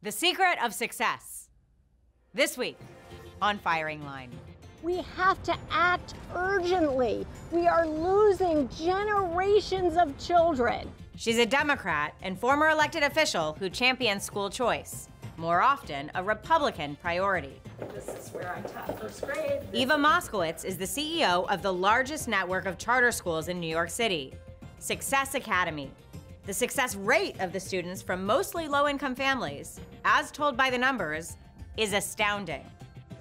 The secret of success. This week on Firing Line. We have to act urgently. We are losing generations of children. She's a Democrat and former elected official who champions school choice. More often, a Republican priority. This is where I taught first grade. Eva Moskowitz is the CEO of the largest network of charter schools in New York City, Success Academy. The success rate of the students from mostly low-income families, as told by the numbers, is astounding.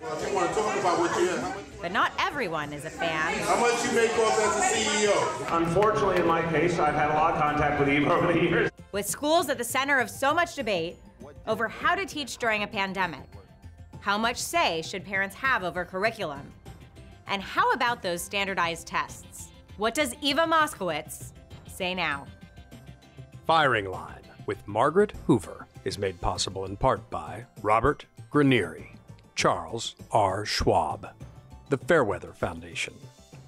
Well, if you want to talk about what you But not everyone is a fan. how much you make off as a CEO? Unfortunately, in my case, I've had a lot of contact with Eva over the years. With schools at the center of so much debate over how to teach during a pandemic, how much say should parents have over curriculum? And how about those standardized tests? What does Eva Moskowitz say now? Firing Line with Margaret Hoover is made possible in part by Robert Granieri, Charles R. Schwab, the Fairweather Foundation,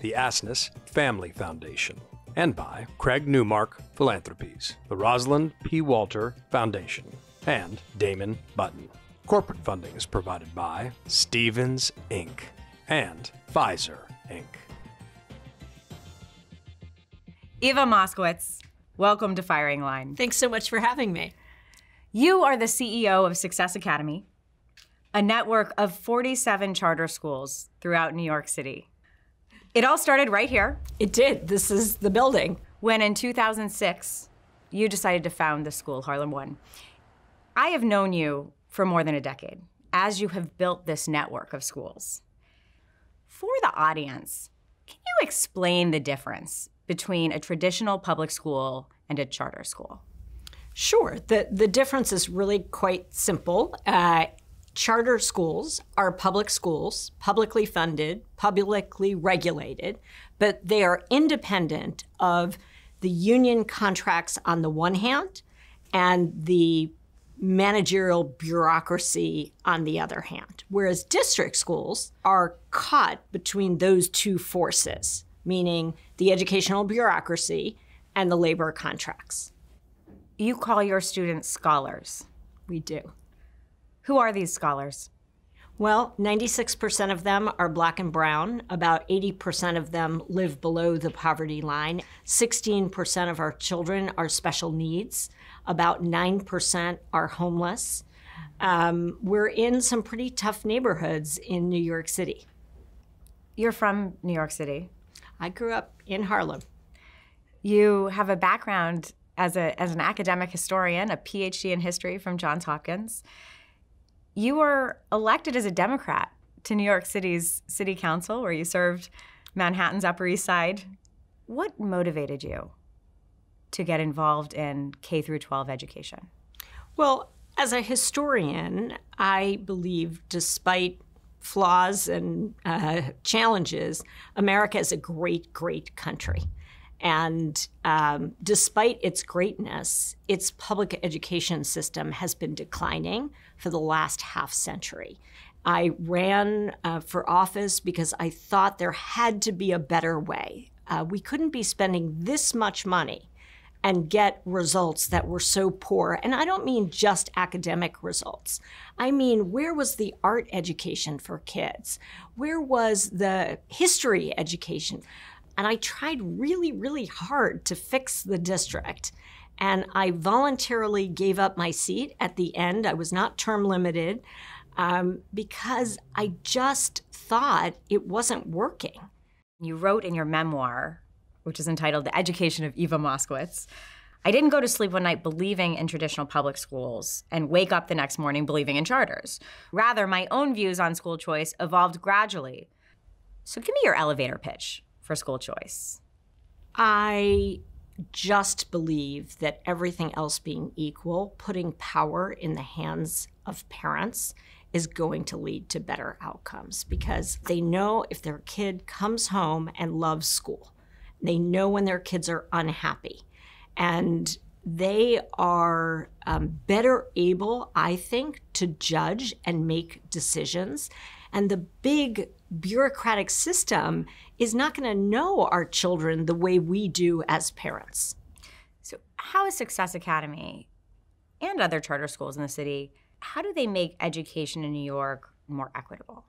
the Asness Family Foundation, and by Craig Newmark Philanthropies, the Rosalind P. Walter Foundation, and Damon Button. Corporate funding is provided by Stevens, Inc. and Pfizer, Inc. Eva Moskowitz, welcome to Firing Line. Thanks so much for having me. You are the CEO of Success Academy, a network of 47 charter schools throughout New York City. It all started right here. It did. This is the building. When in 2006, you decided to found the school, Harlem One. I have known you for more than a decade, as you have built this network of schools. For the audience, can you explain the difference between a traditional public school and a charter school? Sure. The difference is really quite simple. Charter schools are public schools, publicly funded, publicly regulated, but they are independent of the union contracts on the one hand and the managerial bureaucracy on the other hand. Whereas district schools are caught between those two forces, meaning the educational bureaucracy and the labor contracts. You call your students scholars. We do. Who are these scholars? Well, 96% of them are Black and brown. About 80% of them live below the poverty line. 16% of our children are special needs. About 9% are homeless. We're in some pretty tough neighborhoods in New York City. You're from New York City. I grew up in Harlem. You have a background as an academic historian, a PhD in history from Johns Hopkins. You were elected as a Democrat to New York City's City Council, where you served Manhattan's Upper East Side. What motivated you to get involved in K-12 education? Well, as a historian, I believe, despite flaws and challenges, America is a great, great country. And despite its greatness, its public education system has been declining for the last half century. I ran for office because I thought there had to be a better way. We couldn't be spending this much money and get results that were so poor. And I don't mean just academic results. I mean, where was the art education for kids? Where was the history education? And I tried really, really hard to fix the district. And I voluntarily gave up my seat at the end. I was not term limited because I just thought it wasn't working. You wrote in your memoir, which is entitled The Education of Eva Moskowitz, I didn't go to sleep one night believing in traditional public schools and wake up the next morning believing in charters. Rather, my own views on school choice evolved gradually. So give me your elevator pitch for school choice. I just believe that everything else being equal, putting power in the hands of parents is going to lead to better outcomes because they know if their kid comes home and loves school. They know when their kids are unhappy. And they are better able, I think, to judge and make decisions. And the big bureaucratic system is not going to know our children the way we do as parents. So how is Success Academy and other charter schools in the city, how do they make education in New York more equitable?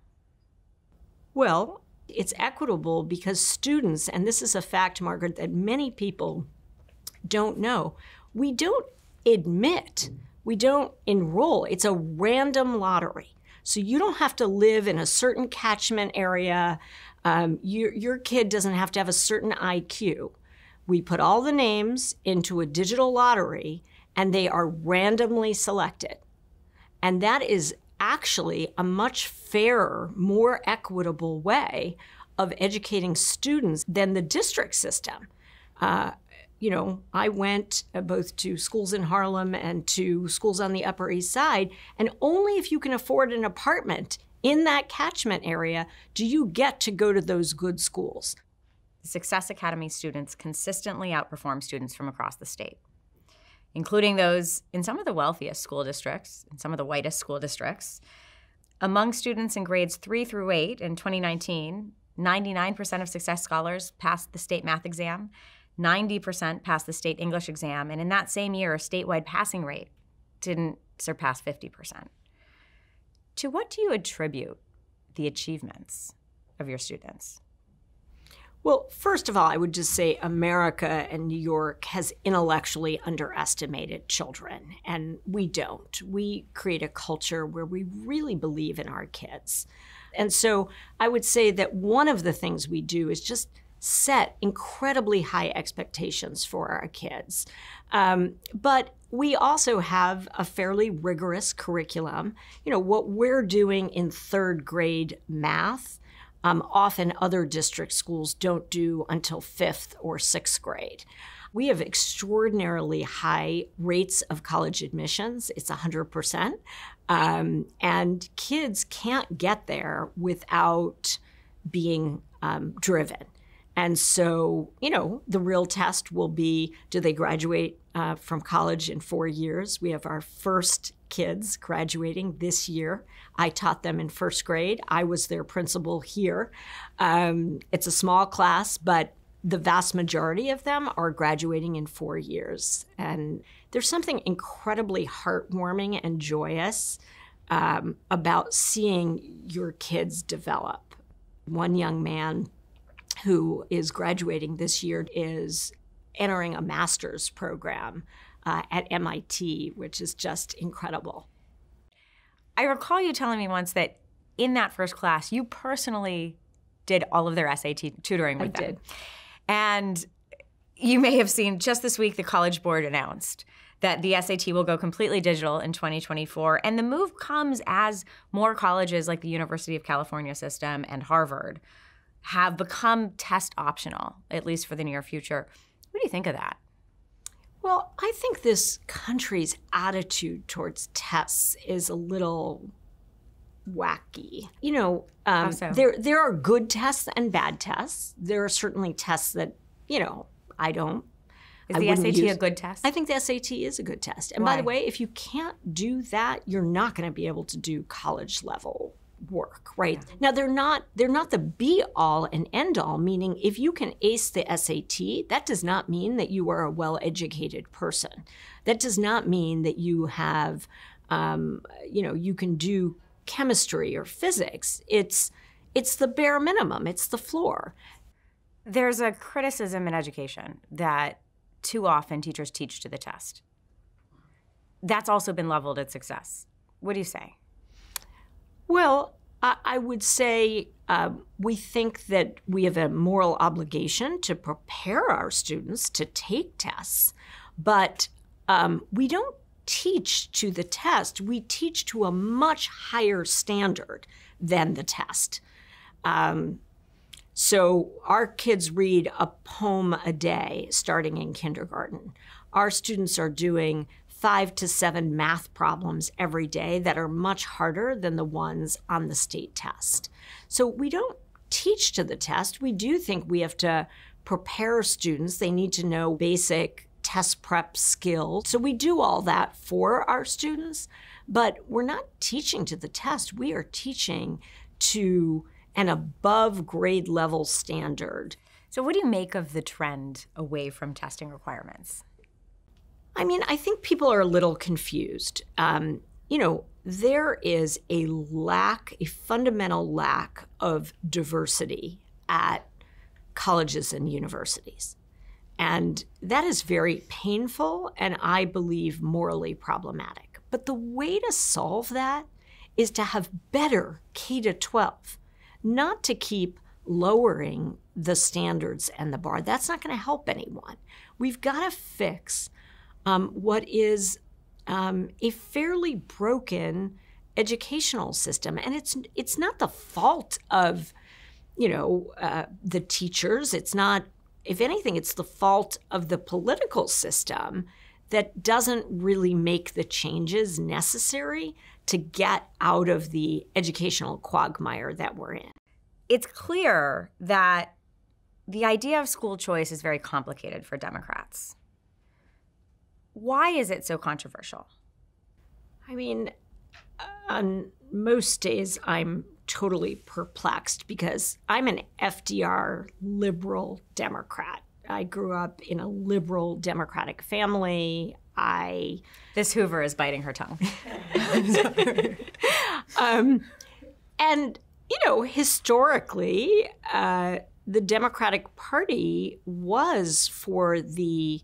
Well, it's equitable because students, and this is a fact, Margaret, that many people don't know, we don't admit, we don't enroll. It's a random lottery. So you don't have to live in a certain catchment area. Your kid doesn't have to have a certain IQ. We put all the names into a digital lottery, and they are randomly selected. And that is actually a much fairer, more equitable way of educating students than the district system. I went both to schools in Harlem and to schools on the Upper East Side, and only if you can afford an apartment in that catchment area do you get to go to those good schools. Success Academy students consistently outperform students from across the state, including those in some of the wealthiest school districts, in some of the whitest school districts. Among students in grades 3 through 8 in 2019, 99% of Success Scholars passed the state math exam, 90% passed the state English exam, and in that same year, a statewide passing rate didn't surpass 50%. To what do you attribute the achievements of your students? Well, first of all, I would just say America and New York has intellectually underestimated children, and we don't. We create a culture where we really believe in our kids. And so I would say that one of the things we do is just set incredibly high expectations for our kids. But we also have a fairly rigorous curriculum. What we're doing in 3rd grade math, often other district schools don't do until 5th or 6th grade. We have extraordinarily high rates of college admissions. It's 100%. And kids can't get there without being driven. And so, the real test will be, do they graduate from college in 4 years? We have our first kids graduating this year. I taught them in 1st grade. I was their principal here. It's a small class, but the vast majority of them are graduating in 4 years. And there's something incredibly heartwarming and joyous about seeing your kids develop. One young man who is graduating this year is entering a master's program at MIT, which is just incredible. I recall you telling me once that in that first class, you personally did all of their SAT tutoring with them. I did. And you may have seen just this week the College Board announced that the SAT will go completely digital in 2024. And the move comes as more colleges like the University of California system and Harvard have become test optional, at least for the near future. What do you think of that? Well, I think this country's attitude towards tests is a little wacky. How so? There are good tests and bad tests. There are certainly tests that, I don't. Is the SAT a good test? I think the SAT is a good test. And Why? by the way, if you can't do that, you're not going to be able to do college level work, right? Yeah. Now, they're not the be-all and end-all, meaning if you can ace the SAT, that does not mean that you are a well-educated person. That does not mean that you have, you can do chemistry or physics. It's the bare minimum. It's the floor. There's a criticism in education that too often teachers teach to the test. That's also been leveled at Success. What do you say? Well, I would say we think that we have a moral obligation to prepare our students to take tests, but we don't teach to the test. We teach to a much higher standard than the test. So our kids read a poem a day starting in kindergarten. Our students are doing 5 to 7 math problems every day that are much harder than the ones on the state test. So we don't teach to the test. We do think we have to prepare students. They need to know basic test prep skills. So we do all that for our students, but we're not teaching to the test. We are teaching to an above grade level standard. So what do you make of the trend away from testing requirements? I mean, I think people are a little confused. there is a fundamental lack of diversity at colleges and universities. And that is very painful and I believe morally problematic. But the way to solve that is to have better K-12, not to keep lowering the standards and the bar. That's not going to help anyone. We've got to fix what is a fairly broken educational system. And it's not the fault of, the teachers. It's not, if anything, it's the fault of the political system that doesn't really make the changes necessary to get out of the educational quagmire that we're in. It's clear that the idea of school choice is very complicated for Democrats. Why is it so controversial? I mean, on most days, I'm totally perplexed because I'm an FDR liberal Democrat. I grew up in a liberal Democratic family. This Hoover is biting her tongue. And, historically, the Democratic Party was for the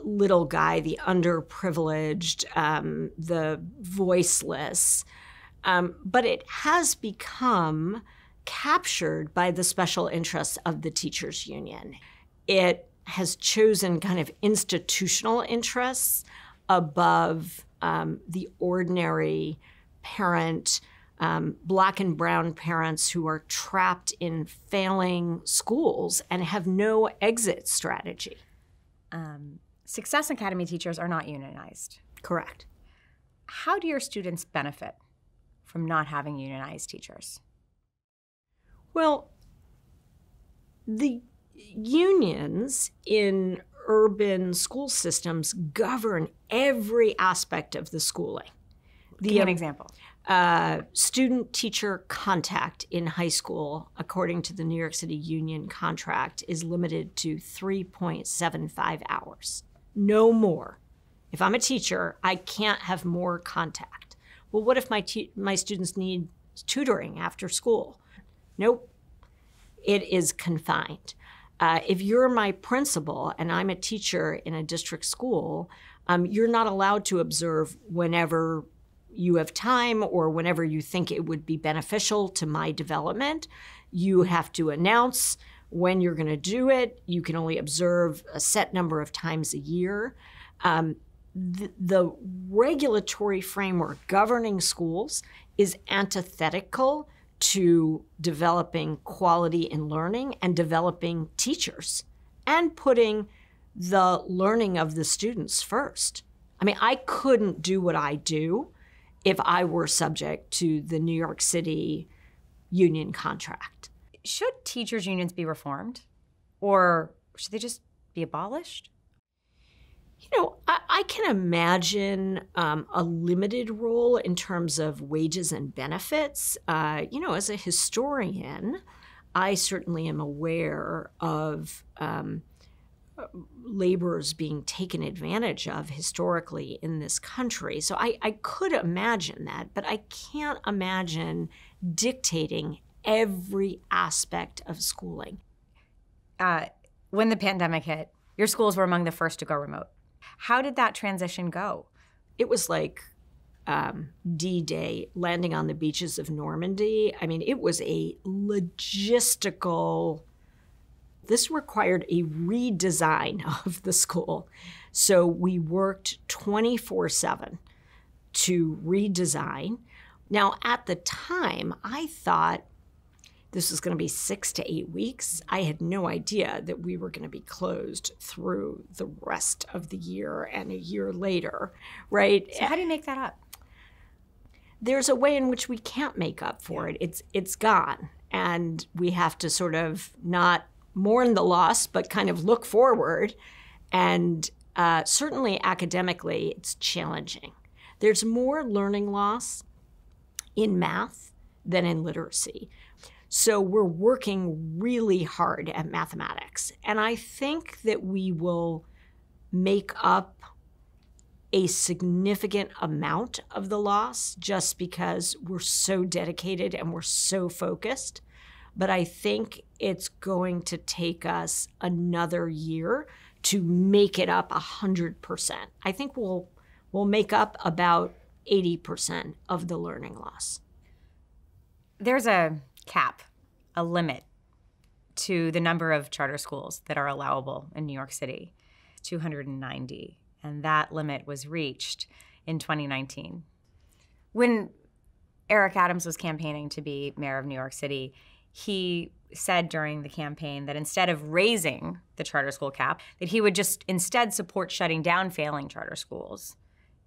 little guy, the underprivileged, the voiceless. But it has become captured by the special interests of the teachers union. It has chosen kind of institutional interests above the ordinary parent, Black and brown parents who are trapped in failing schools and have no exit strategy. Success Academy teachers are not unionized. Correct. How do your students benefit from not having unionized teachers? Well, the unions in urban school systems govern every aspect of the schooling. Give me an example. Student-teacher contact in high school, according to the New York City union contract, is limited to 3.75 hours. No more. If I'm a teacher, I can't have more contact. Well, what if my students need tutoring after school? Nope. It is confined. If you're my principal and I'm a teacher in a district school, you're not allowed to observe whenever you have time or whenever you think it would be beneficial to my development. You have to announce when you're going to do it. You can only observe a set number of times a year. The regulatory framework governing schools is antithetical to developing quality in learning and developing teachers and putting the learning of the students first. I mean, I couldn't do what I do if I were subject to the New York City union contract. Should teachers' unions be reformed, or should they just be abolished? I can imagine a limited role in terms of wages and benefits. As a historian, I certainly am aware of laborers being taken advantage of historically in this country. So I could imagine that, but I can't imagine dictating every aspect of schooling. When the pandemic hit, your schools were among the first to go remote. How did that transition go? It was like D-Day, landing on the beaches of Normandy. I mean, it was a logistical. This required a redesign of the school. So we worked 24/7 to redesign. Now, at the time, I thought this was going to be 6 to 8 weeks. I had no idea that we were going to be closed through the rest of the year and a year later, right? So how do you make that up? There's a way in which we can't make up for it. It's gone. And we have to sort of not mourn the loss, but kind of look forward. And certainly academically, it's challenging. There's more learning loss in math than in literacy. So we're working really hard at mathematics. And I think that we will make up a significant amount of the loss just because we're so dedicated and we're so focused. But I think it's going to take us another year to make it up 100%. I think we'll make up about 80% of the learning loss. There's a cap, a limit to the number of charter schools that are allowable in New York City, 290. And that limit was reached in 2019. When Eric Adams was campaigning to be mayor of New York City, he said during the campaign that instead of raising the charter school cap, that he would just instead support shutting down failing charter schools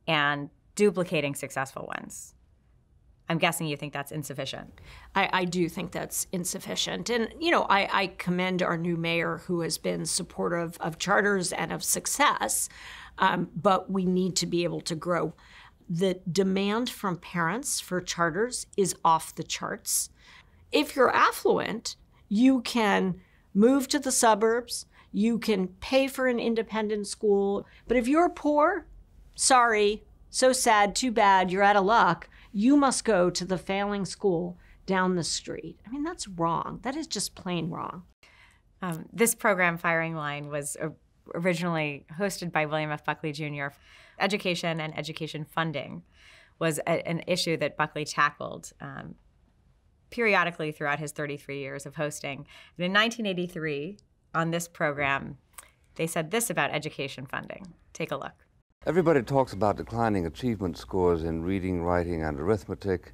and duplicating successful ones. I'm guessing you think that's insufficient. I do think that's insufficient. And, you know, I commend our new mayor who has been supportive of charters and of success, but we need to be able to grow. The demand from parents for charters is off the charts. If you're affluent, you can move to the suburbs, you can pay for an independent school. But if you're poor, sorry, so sad, too bad, you're out of luck. You must go to the failing school down the street. I mean, that's wrong. That is just plain wrong. This program, Firing Line, was originally hosted by William F. Buckley Jr. Education and education funding was an issue that Buckley tackled periodically throughout his 33 years of hosting. And in 1983, on this program, they said this about education funding. Take a look. Everybody talks about declining achievement scores in reading, writing, and arithmetic,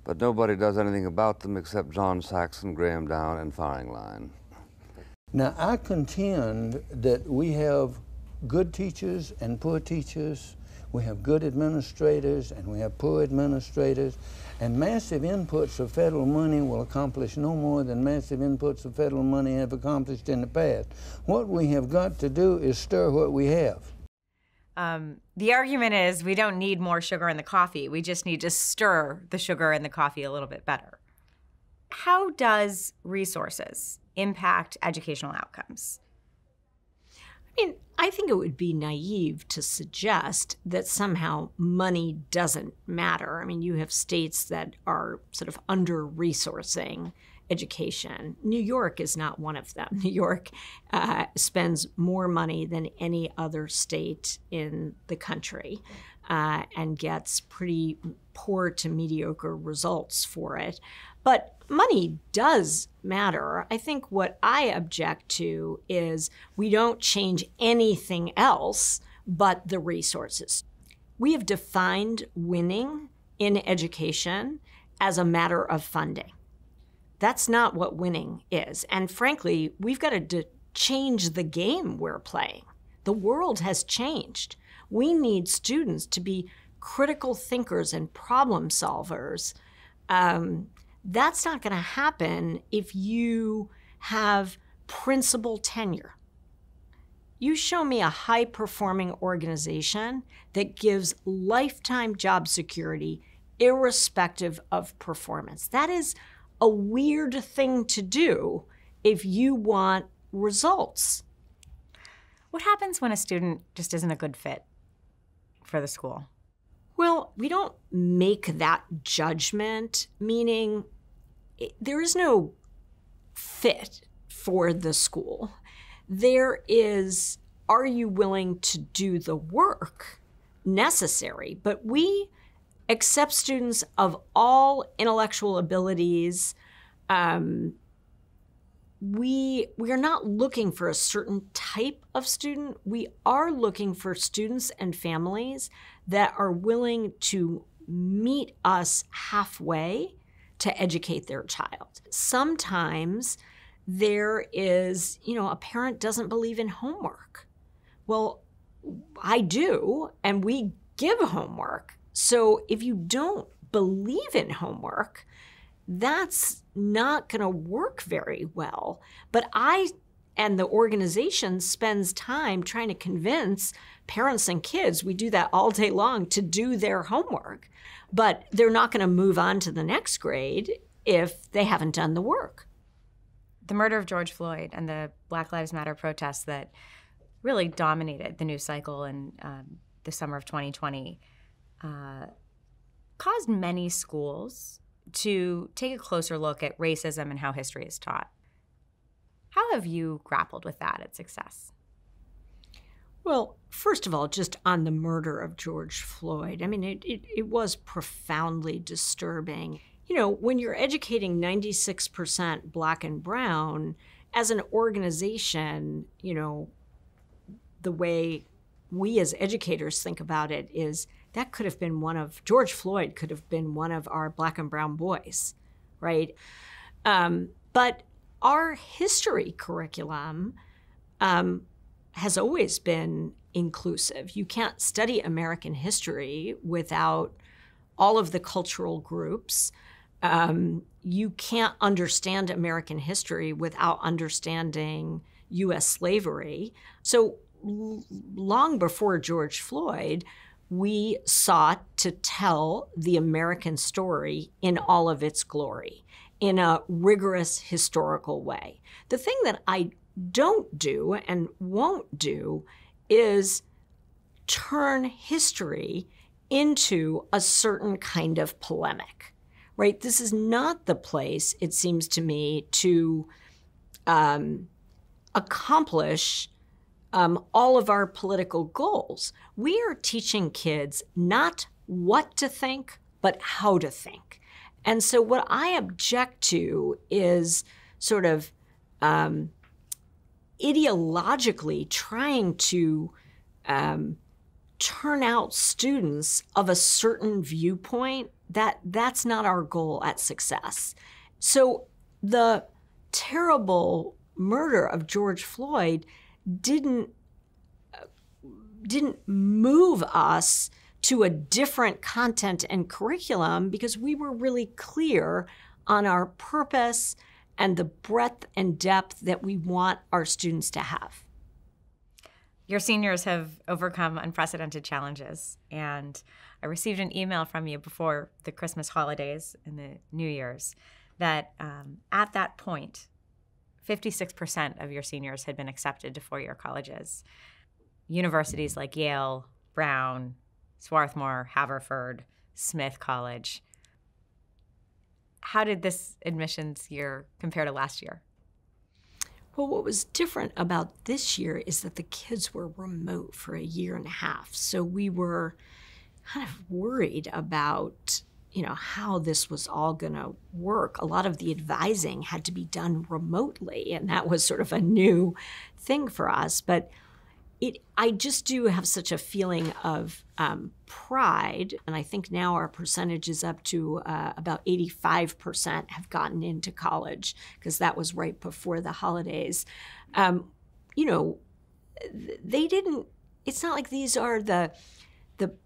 but nobody does anything about them except John Saxon, Graham Down, and Firing Line. Now, I contend that we have good teachers and poor teachers. We have good administrators and we have poor administrators. And massive inputs of federal money will accomplish no more than massive inputs of federal money have accomplished in the past. What we have got to do is stir what we have. The argument is we don't need more sugar in the coffee. We just need to stir the sugar in the coffee a little bit better. How does resources impact educational outcomes? I mean, I think it would be naive to suggest that somehow money doesn't matter. I mean, you have states that are sort of under-resourcing education. New York is not one of them. New York spends more money than any other state in the country and gets pretty poor to mediocre results for it. But money does matter. I think what I object to is we don't change anything else but the resources. We have defined winning in education as a matter of funding. That's not what winning is. And frankly, we've got to change the game we're playing. The world has changed. We need students to be critical thinkers and problem solvers. That's not going to happen if you have principal tenure. You show me a high-performing organization that gives lifetime job security irrespective of performance. That is a weird thing to do if you want results. What happens when a student just isn't a good fit for the school? Well, we don't make that judgment, meaning there is no fit for the school. There is, are you willing to do the work necessary? But we accept students of all intellectual abilities. We are not looking for a certain type of student. We are looking for students and families that are willing to meet us halfway to educate their child. Sometimes there is, a parent doesn't believe in homework. Well, I do, and we give homework. So if you don't believe in homework, that's not going to work very well. But I and the organization spends time trying to convince parents and kids, we do that all day long, to do their homework. But they're not going to move on to the next grade if they haven't done the work. The murder of George Floyd and the Black Lives Matter protests that really dominated the news cycle in the summer of 2020 caused many schools to take a closer look at racism and how history is taught. How have you grappled with that at Success? Well, first of all, just on the murder of George Floyd, I mean, it was profoundly disturbing. You know, when you're educating 96% Black and brown, as an organization, you know, the way we as educators think about it is that could have been George Floyd could have been one of our Black and brown boys, right? But our history curriculum has always been inclusive. You can't study American history without all of the cultural groups. You can't understand American history without understanding U.S. slavery. So long before George Floyd, we sought to tell the American story in all of its glory, in a rigorous historical way. The thing that I don't do and won't do is turn history into a certain kind of polemic, right? This is not the place, it seems to me, to accomplish all of our political goals. We are teaching kids not what to think, but how to think. And so what I object to is sort of ideologically trying to turn out students of a certain viewpoint. That's not our goal at Success. So the terrible murder of George Floyd didn't move us to a different content and curriculum because we were really clear on our purpose and the breadth and depth that we want our students to have. Your seniors have overcome unprecedented challenges, and I received an email from you before the Christmas holidays and the New Year's that at that point, 56% of your seniors had been accepted to four-year colleges. Universities like Yale, Brown, Swarthmore, Haverford, Smith College. How did this admissions year compare to last year? Well, what was different about this year is that the kids were remote for a year and a half. So we were kind of worried about, how this was all going to work. A lot of the advising had to be done remotely, and that was sort of a new thing for us. But I just do have such a feeling of pride, and I think now our percentage is up to about 85% have gotten into college, because that was right before the holidays. They didn't, it's not like these are the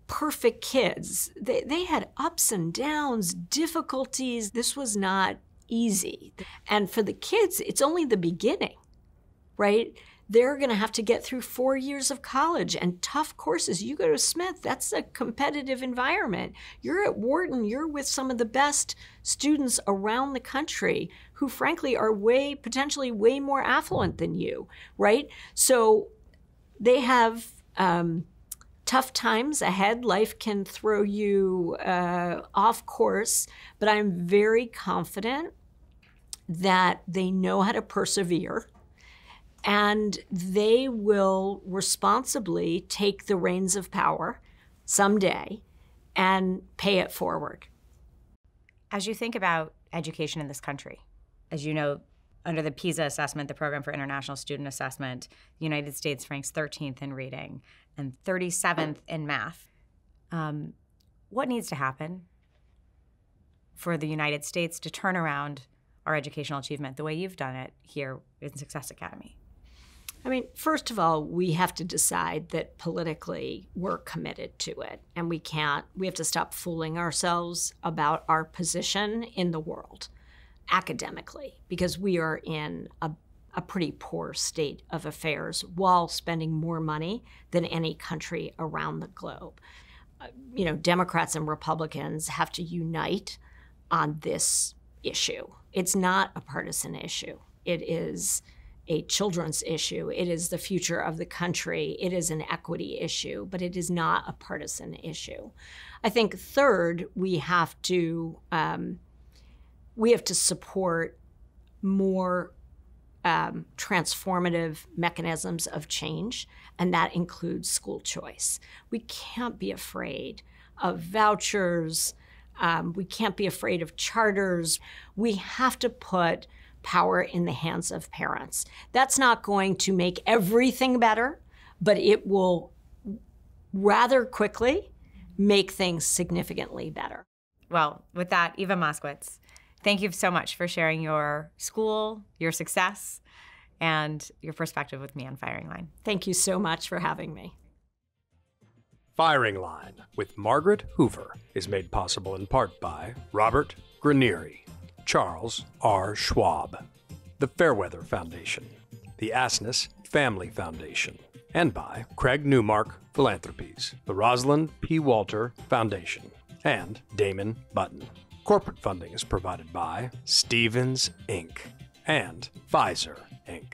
perfect kids. They had ups and downs, difficulties. This was not easy. And for the kids, it's only the beginning, right? They're going to have to get through 4 years of college and tough courses. You go to Smith, that's a competitive environment. You're at Wharton, you're with some of the best students around the country who frankly are potentially way more affluent than you, right? So they have tough times ahead. Life can throw you off course, but I'm very confident that they know how to persevere, and they will responsibly take the reins of power someday and pay it forward. As you think about education in this country, as you know, under the PISA assessment, the Program for International Student Assessment, the United States ranks 13th in reading and 37th in math. What needs to happen for the United States to turn around our educational achievement the way you've done it here in Success Academy? I mean, first of all, we have to decide that politically we're committed to it, and we have to stop fooling ourselves about our position in the world academically, because we are in a pretty poor state of affairs while spending more money than any country around the globe. Democrats and Republicans have to unite on this issue. It's not a partisan issue. It is a children's issue. It is the future of the country. It is an equity issue, but it is not a partisan issue. I think third, we have to support more transformative mechanisms of change, and that includes school choice. We can't be afraid of vouchers. We can't be afraid of charters. We have to put power in the hands of parents. That's not going to make everything better, but it will rather quickly make things significantly better. Well, with that, Eva Moskowitz, thank you so much for sharing your school, your success, and your perspective with me on Firing Line. Thank you so much for having me. Firing Line with Margaret Hoover is made possible in part by Robert Granieri, Charles R. Schwab, the Fairweather Foundation, the Asness Family Foundation, and by Craig Newmark Philanthropies, the Rosalind P. Walter Foundation, and Damon Button. Corporate funding is provided by Stevens, Inc. and Pfizer, Inc.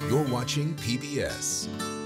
You're watching PBS.